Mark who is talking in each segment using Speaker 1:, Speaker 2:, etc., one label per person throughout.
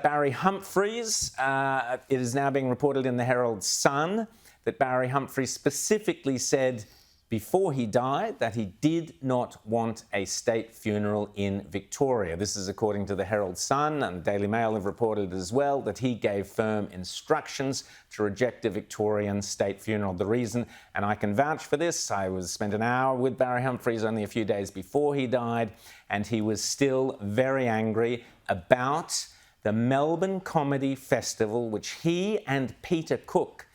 Speaker 1: Barry Humphries. It is now being reported in the Herald Sun that Barry Humphries specifically said before he died that he did not want a state funeral in Victoria. This is according to the Herald Sun, and Daily Mail have reported as well that he gave firm instructions to reject a Victorian state funeral. The reason, and I can vouch for this, I spent an hour with Barry Humphries only a few days before he died, and he was still very angry about the Melbourne Comedy Festival, which he and Peter Cook,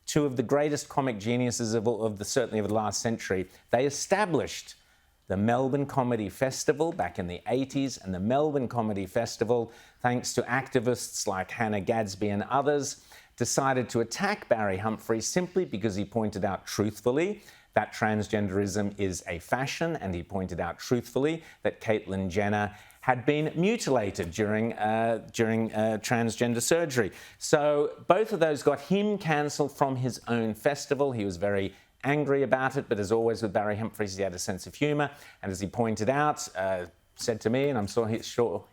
Speaker 1: two of the greatest comic geniuses certainly of the last century, they established the Melbourne Comedy Festival back in the 80s, and the Melbourne Comedy Festival, thanks to activists like Hannah Gadsby and others, decided to attack Barry Humphries simply because he pointed out truthfully that transgenderism is a fashion, and he pointed out truthfully that Caitlyn Jenner had been mutilated during transgender surgery. So both of those got him cancelled from his own festival. He was very angry about it, but as always with Barry Humphries, he had a sense of humour. And as he pointed out, said to me, and I'm sure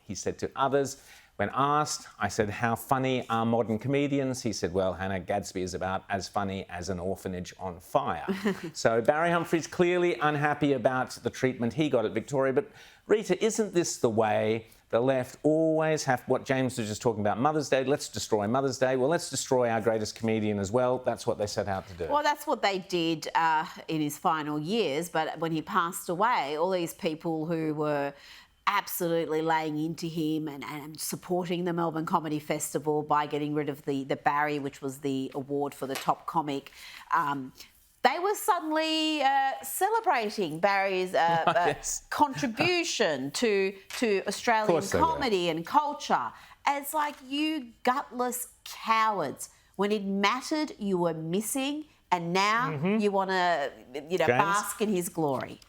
Speaker 1: he said to others, when asked, I said, how funny are modern comedians? He said, well, Hannah Gadsby is about as funny as an orphanage on fire. So Barry Humphries clearly unhappy about the treatment he got at Victoria. But Rita, isn't this the way the left always have, what James was just talking about, Mother's Day, let's destroy Mother's Day. Well, let's destroy our greatest comedian as well. That's what they set out to do.
Speaker 2: Well, that's what they did in his final years. But when he passed away, all these people who were absolutely laying into him and supporting the Melbourne Comedy Festival by getting rid of the Barry, which was the award for the top comic, they were suddenly celebrating Barry's
Speaker 1: yes.
Speaker 2: contribution to Australian comedy and culture. And it's like, you gutless cowards. When it mattered, you were missing, and now you want to, bask in his glory.